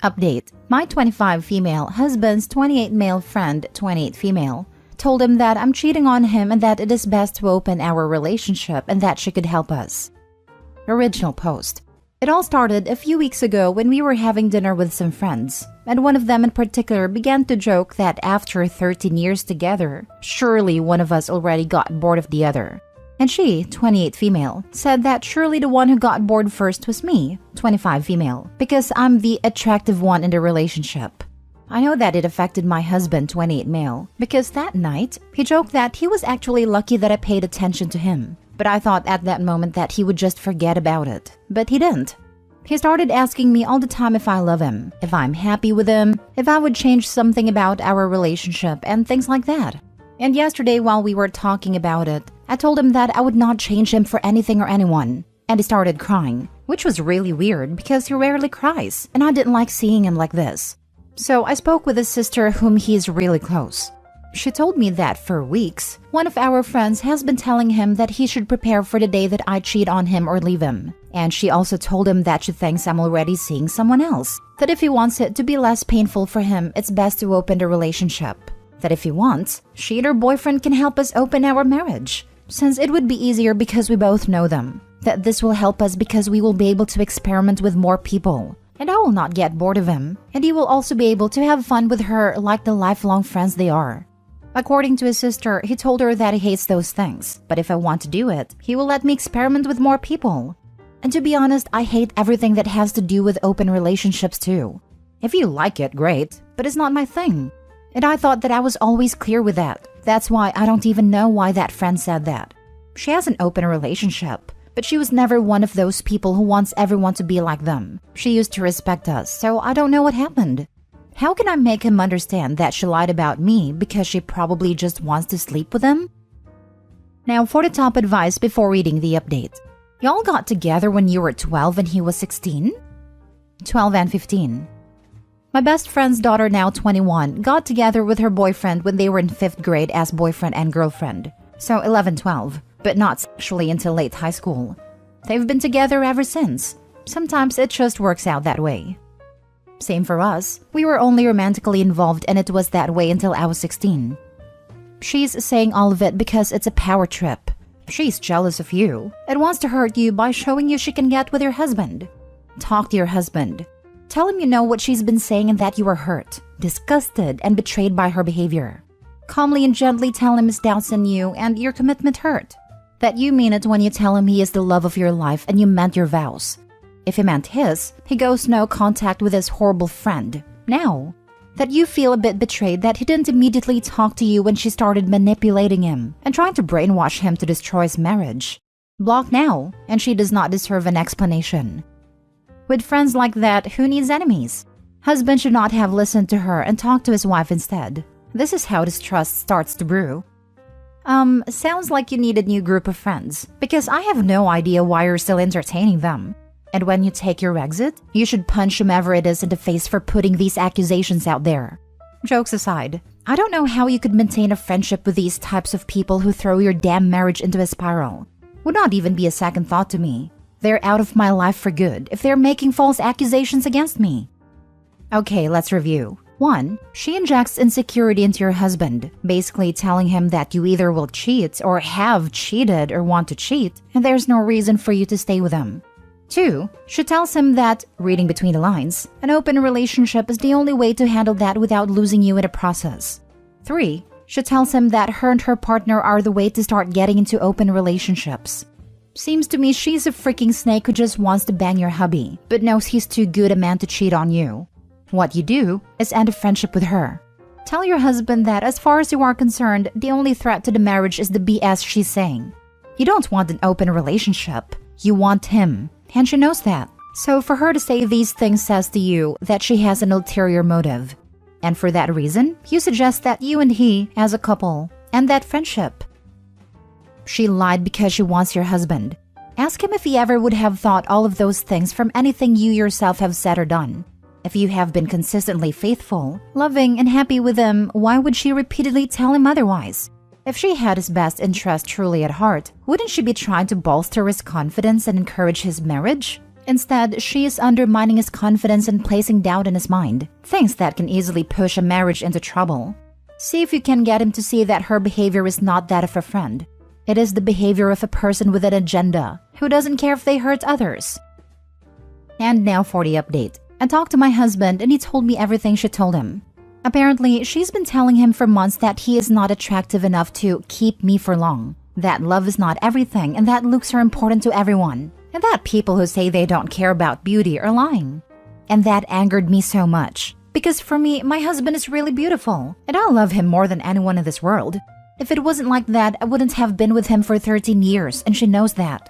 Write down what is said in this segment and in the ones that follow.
Update. My 25 female husband's 28 male friend, 28 female, told him that I'm cheating on him and that it is best to open our relationship and that she could help us. Original post. It all started a few weeks ago when we were having dinner with some friends, and one of them in particular began to joke that after 13 years together, surely one of us already got bored of the other. And she, 28 female, said that surely the one who got bored first was me, 25 female, because I'm the attractive one in the relationship. I know that it affected my husband, 28 male, because that night, he joked that he was actually lucky that I paid attention to him. But I thought at that moment that he would just forget about it. But he didn't. He started asking me all the time if I love him, if I'm happy with him, if I would change something about our relationship, and things like that. And yesterday while we were talking about it, I told him that I would not change him for anything or anyone. And he started crying, which was really weird because he rarely cries, and I didn't like seeing him like this. So I spoke with his sister whom he is really close. She told me that for weeks, one of our friends has been telling him that he should prepare for the day that I cheat on him or leave him. And she also told him that she thinks I'm already seeing someone else. That if he wants it to be less painful for him, it's best to open the relationship. That if he wants, she and her boyfriend can help us open our marriage, since it would be easier because we both know them. That this will help us because we will be able to experiment with more people. And I will not get bored of him. And he will also be able to have fun with her like the lifelong friends they are. According to his sister, he told her that he hates those things, but if I want to do it, he will let me experiment with more people. And to be honest, I hate everything that has to do with open relationships too. If you like it, great, but it's not my thing. And I thought that I was always clear with that. That's why I don't even know why that friend said that. She has an open relationship, but she was never one of those people who wants everyone to be like them. She used to respect us, so I don't know what happened. How can I make him understand that she lied about me because she probably just wants to sleep with him? Now for the top advice before reading the update. Y'all got together when you were 12 and he was 16? 12 and 15. My best friend's daughter, now 21, got together with her boyfriend when they were in 5th grade as boyfriend and girlfriend. So 11, 12, but not sexually until late high school. They've been together ever since. Sometimes it just works out that way. Same for us. We were only romantically involved and it was that way until I was 16. She's saying all of it because it's a power trip. She's jealous of you and wants to hurt you by showing you she can get with your husband. Talk to your husband. Tell him you know what she's been saying and that you are hurt, disgusted, and betrayed by her behavior. Calmly and gently tell him his doubts in you and your commitment hurt. That you mean it when you tell him he is the love of your life and you meant your vows. If he meant his, he goes no contact with his horrible friend. Now, that you feel a bit betrayed that he didn't immediately talk to you when she started manipulating him and trying to brainwash him to destroy his marriage. Block now, and she does not deserve an explanation. With friends like that, who needs enemies? Husband should not have listened to her and talked to his wife instead. This is how distrust starts to brew. Sounds like you need a new group of friends, because I have no idea why you're still entertaining them. And when you take your exit, you should punch whomever it is in the face for putting these accusations out there. Jokes aside, I don't know how you could maintain a friendship with these types of people who throw your damn marriage into a spiral. Would not even be a second thought to me. They're out of my life for good if they're making false accusations against me. Okay, let's review. 1. She injects insecurity into your husband, basically telling him that you either will cheat or have cheated or want to cheat, and there's no reason for you to stay with him. 2. She tells him that, reading between the lines, an open relationship is the only way to handle that without losing you in the process. 3. She tells him that her and her partner are the way to start getting into open relationships. Seems to me she's a freaking snake who just wants to bang your hubby, but knows he's too good a man to cheat on you. What you do is end a friendship with her. Tell your husband that as far as you are concerned, the only threat to the marriage is the BS she's saying. You don't want an open relationship. You want him. And she knows that. So for her to say these things says to you that she has an ulterior motive. And for that reason, you suggest that you and he, as a couple, end that friendship. She lied because she wants your husband. Ask him if he ever would have thought all of those things from anything you yourself have said or done. If you have been consistently faithful, loving, and happy with him, why would she repeatedly tell him otherwise? If she had his best interest truly at heart, wouldn't she be trying to bolster his confidence and encourage his marriage? Instead, she is undermining his confidence and placing doubt in his mind, things that can easily push a marriage into trouble. See if you can get him to see that her behavior is not that of a friend. It is the behavior of a person with an agenda, who doesn't care if they hurt others. And now for the update. I talked to my husband and he told me everything she told him. Apparently, she's been telling him for months that he is not attractive enough to keep me for long, that love is not everything and that looks are important to everyone, and that people who say they don't care about beauty are lying. And that angered me so much, because for me, my husband is really beautiful, and I love him more than anyone in this world. If it wasn't like that, I wouldn't have been with him for 13 years, and she knows that.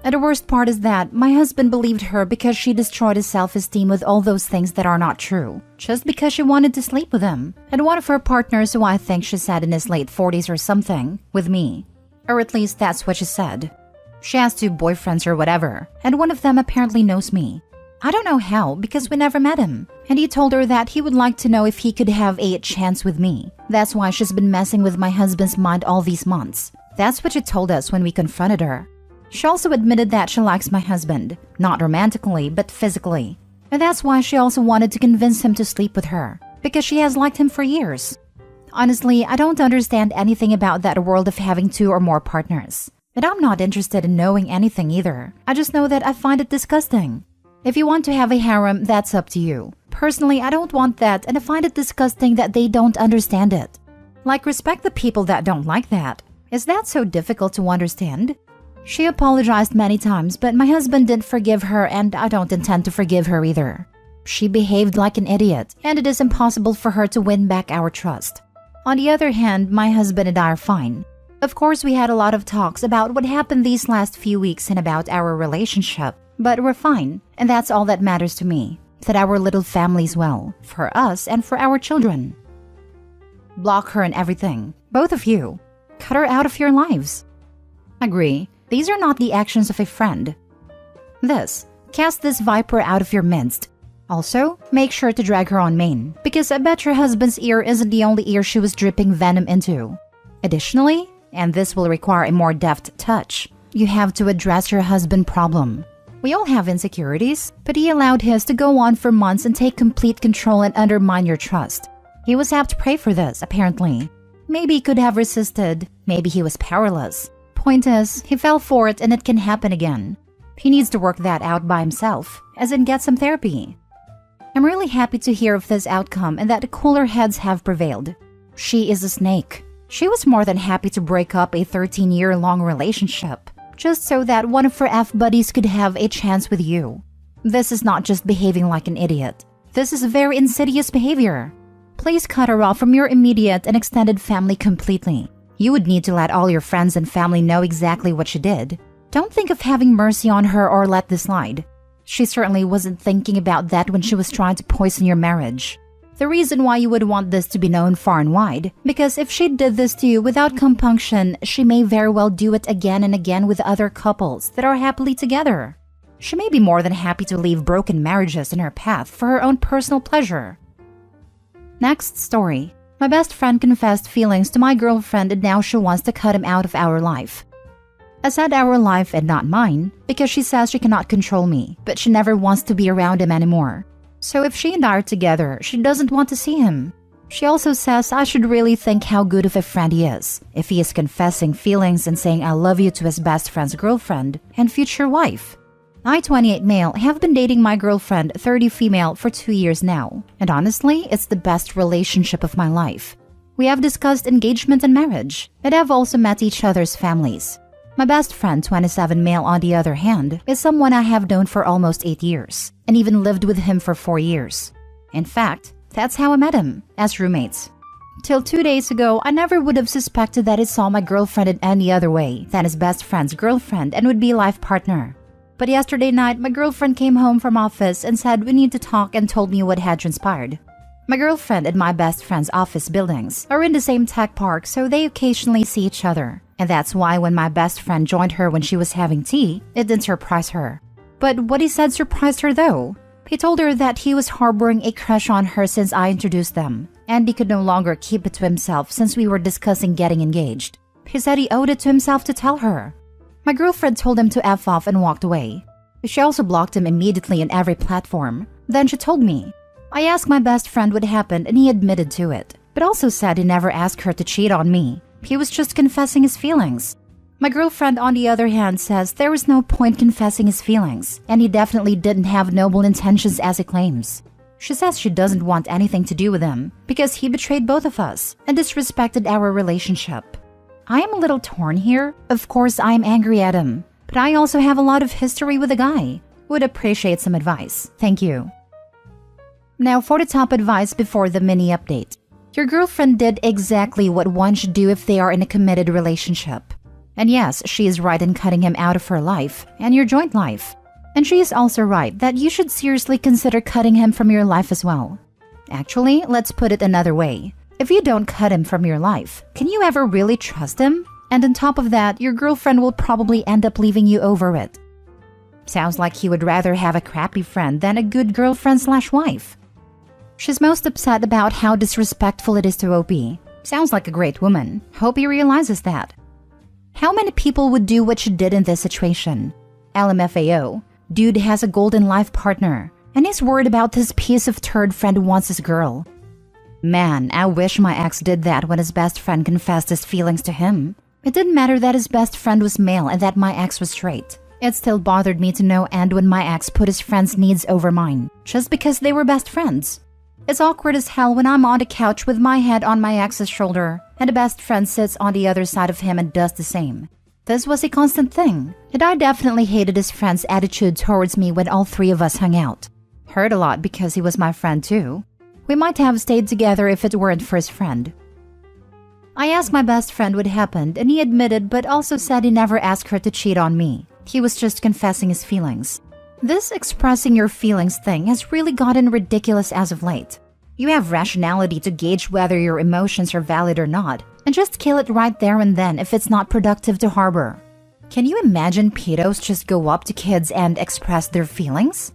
And the worst part is that my husband believed her because she destroyed his self-esteem with all those things that are not true, just because she wanted to sleep with him. And one of her partners, who I think she said in his late 40s or something, with me. Or at least that's what she said. She has 2 boyfriends or whatever, and one of them apparently knows me. I don't know how, because we never met him. And he told her that he would like to know if he could have a chance with me. That's why she's been messing with my husband's mind all these months. That's what she told us when we confronted her. She also admitted that she likes my husband, not romantically, but physically. And that's why she also wanted to convince him to sleep with her, because she has liked him for years. Honestly, I don't understand anything about that world of having 2 or more partners. And I'm not interested in knowing anything either. I just know that I find it disgusting. If you want to have a harem, that's up to you. Personally, I don't want that, and I find it disgusting that they don't understand it. Like, respect the people that don't like that. Is that so difficult to understand? She apologized many times, but my husband didn't forgive her, and I don't intend to forgive her either. She behaved like an idiot, and it is impossible for her to win back our trust. On the other hand, my husband and I are fine. Of course, we had a lot of talks about what happened these last few weeks and about our relationship, but we're fine, and that's all that matters to me, that our little family's well, for us and for our children. Block her and everything, both of you. Cut her out of your lives. Agree, these are not the actions of a friend. Cast this viper out of your midst. Also, make sure to drag her on main, because I bet your husband's ear isn't the only ear she was dripping venom into. Additionally, and this will require a more deft touch, you have to address your husband problem. We all have insecurities, but he allowed his to go on for months and take complete control and undermine your trust. He was apt to pray for this, apparently. Maybe he could have resisted, maybe he was powerless. Point is, he fell for it and it can happen again. He needs to work that out by himself, as in get some therapy. I'm really happy to hear of this outcome and that the cooler heads have prevailed. She is a snake. She was more than happy to break up a 13-year-long relationship, just so that one of her F-buddies could have a chance with you. This is not just behaving like an idiot. This is very insidious behavior. Please cut her off from your immediate and extended family completely. You would need to let all your friends and family know exactly what she did. Don't think of having mercy on her or let this slide. She certainly wasn't thinking about that when she was trying to poison your marriage. The reason why you would want this to be known far and wide, because if she did this to you without compunction, she may very well do it again and again with other couples that are happily together. She may be more than happy to leave broken marriages in her path for her own personal pleasure. Next story. My best friend confessed feelings to my girlfriend and now she wants to cut him out of our life. I said our life and not mine, because she says she cannot control me, but she never wants to be around him anymore. So if she and I are together, she doesn't want to see him. She also says I should really think how good of a friend he is, if he is confessing feelings and saying I love you to his best friend's girlfriend and future wife. I, 28 male, have been dating my girlfriend, 30 female, for 2 years now. And honestly, it's the best relationship of my life. We have discussed engagement and marriage, and have also met each other's families. My best friend, 27 male, on the other hand, is someone I have known for almost 8 years, and even lived with him for 4 years. In fact, that's how I met him, as roommates. Till 2 days ago, I never would have suspected that he saw my girlfriend in any other way than his best friend's girlfriend and would-be life partner. But yesterday night, my girlfriend came home from office and said we need to talk and told me what had transpired. My girlfriend and my best friend's office buildings are in the same tech park, so they occasionally see each other. And that's why when my best friend joined her when she was having tea, it didn't surprise her. But what he said surprised her though. He told her that he was harboring a crush on her since I introduced them, and he could no longer keep it to himself since we were discussing getting engaged. He said he owed it to himself to tell her. My girlfriend told him to F off and walked away. She also blocked him immediately on every platform. Then she told me. I asked my best friend what happened and he admitted to it, but also said he never asked her to cheat on me. He was just confessing his feelings. My girlfriend, on the other hand, says there was no point confessing his feelings, and he definitely didn't have noble intentions as he claims. She says she doesn't want anything to do with him because he betrayed both of us and disrespected our relationship. I am a little torn here. Of course, I am angry at him, but I also have a lot of history with the guy. Would appreciate some advice. Thank you. Now for the top advice before the mini update. Your girlfriend did exactly what one should do if they are in a committed relationship. And yes, she is right in cutting him out of her life and your joint life. And she is also right that you should seriously consider cutting him from your life as well. Actually, let's put it another way. If you don't cut him from your life, can you ever really trust him? And on top of that, your girlfriend will probably end up leaving you over it. Sounds like he would rather have a crappy friend than a good girlfriend/wife. She's most upset about how disrespectful it is to OP. Sounds like a great woman. Hope he realizes that. How many people would do what she did in this situation? LMFAO. Dude has a golden life partner, and he's worried about this piece of turd friend who wants his girl. Man, I wish my ex did that when his best friend confessed his feelings to him. It didn't matter that his best friend was male and that my ex was straight. It still bothered me to no end when my ex put his friend's needs over mine, just because they were best friends. It's awkward as hell when I'm on the couch with my head on my ex's shoulder, and the best friend sits on the other side of him and does the same. This was a constant thing, and I definitely hated his friend's attitude towards me when all three of us hung out. Hurt a lot because he was my friend too. We might have stayed together if it weren't for his friend. I asked my best friend what happened, and he admitted but also said he never asked her to cheat on me. He was just confessing his feelings. This expressing your feelings thing has really gotten ridiculous as of late. You have rationality to gauge whether your emotions are valid or not, and just kill it right there and then if it's not productive to harbor. Can you imagine pedos just go up to kids and express their feelings?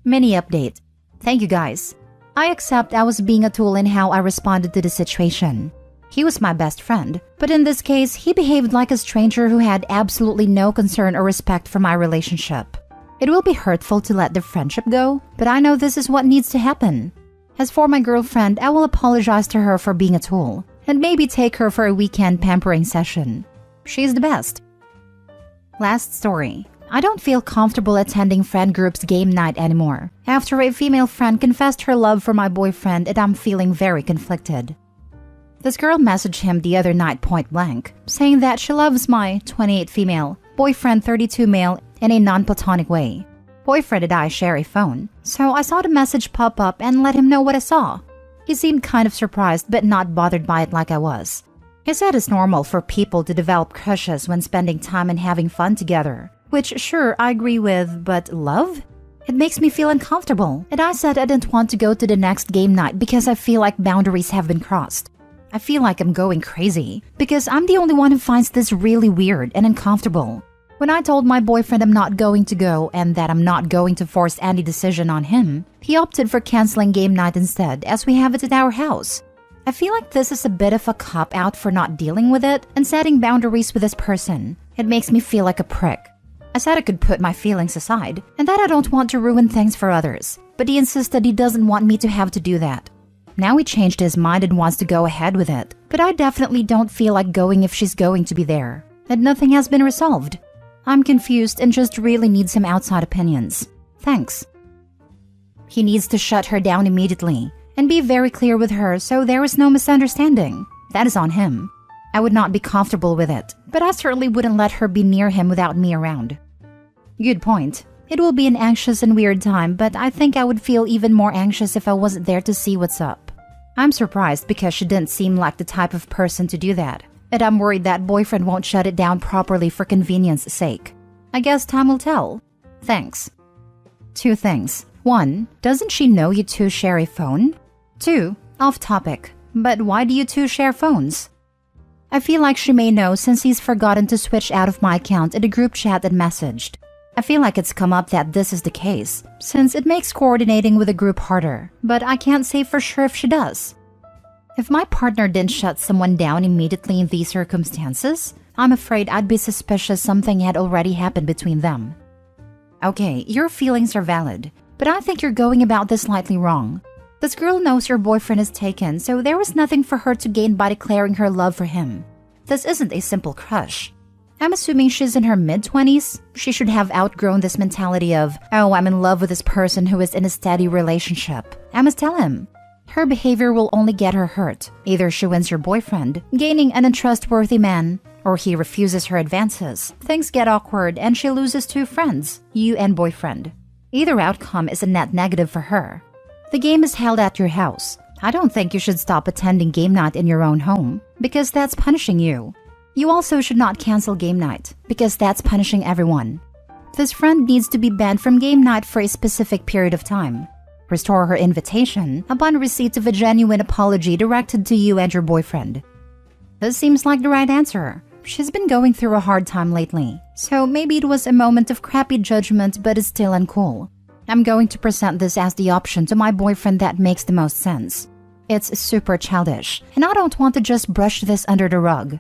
Mini update. Thank you guys. I accept I was being a tool in how I responded to the situation. He was my best friend, but in this case, he behaved like a stranger who had absolutely no concern or respect for my relationship. It will be hurtful to let the friendship go, but I know this is what needs to happen. As for my girlfriend, I will apologize to her for being a tool, and maybe take her for a weekend pampering session. She's the best. Last story. I don't feel comfortable attending friend group's game night anymore, after a female friend confessed her love for my boyfriend and I'm feeling very conflicted. This girl messaged him the other night point blank, saying that she loves my 28 female, boyfriend 32 male in a non-platonic way. Boyfriend and I share a phone, so I saw the message pop up and let him know what I saw. He seemed kind of surprised but not bothered by it like I was. He said it's normal for people to develop crushes when spending time and having fun together, which sure I agree with, but love? It makes me feel uncomfortable, and I said I didn't want to go to the next game night because I feel like boundaries have been crossed. I feel like I'm going crazy because I'm the only one who finds this really weird and uncomfortable. When I told my boyfriend I'm not going to go and that I'm not going to force any decision on him, he opted for canceling game night instead as we have it at our house. I feel like this is a bit of a cop-out for not dealing with it and setting boundaries with this person. It makes me feel like a prick. I said I could put my feelings aside and that I don't want to ruin things for others, but he insisted he doesn't want me to have to do that. Now he changed his mind and wants to go ahead with it, but I definitely don't feel like going if she's going to be there, and nothing has been resolved. I'm confused and just really need some outside opinions. Thanks. He needs to shut her down immediately and be very clear with her so there is no misunderstanding. That is on him. I would not be comfortable with it, but I certainly wouldn't let her be near him without me around. Good point. It will be an anxious and weird time, but I think I would feel even more anxious if I wasn't there to see what's up. I'm surprised because she didn't seem like the type of person to do that. And I'm worried that boyfriend won't shut it down properly for convenience sake. I guess time will tell. Thanks. 2 things. 1. Doesn't she know you two share a phone? 2. Off topic. But why do you two share phones? I feel like she may know since he's forgotten to switch out of my account in the group chat and messaged. I feel like it's come up that this is the case, since it makes coordinating with a group harder, but I can't say for sure if she does. If my partner didn't shut someone down immediately in these circumstances, I'm afraid I'd be suspicious something had already happened between them. Okay, your feelings are valid, but I think you're going about this slightly wrong. This girl knows your boyfriend is taken, so there was nothing for her to gain by declaring her love for him. This isn't a simple crush. I'm assuming she's in her mid-20s. She should have outgrown this mentality of, oh, I'm in love with this person who is in a steady relationship. I must tell him. Her behavior will only get her hurt. Either she wins your boyfriend, gaining an untrustworthy man, or he refuses her advances. Things get awkward and she loses two friends, you and boyfriend. Either outcome is a net negative for her. The game is held at your house. I don't think you should stop attending game night in your own home, because that's punishing you. You also should not cancel game night, because that's punishing everyone. This friend needs to be banned from game night for a specific period of time. Restore her invitation upon receipt of a genuine apology directed to you and your boyfriend. This seems like the right answer. She's been going through a hard time lately, so maybe it was a moment of crappy judgment, but it's still uncool. I'm going to present this as the option to my boyfriend that makes the most sense. It's super childish, and I don't want to just brush this under the rug.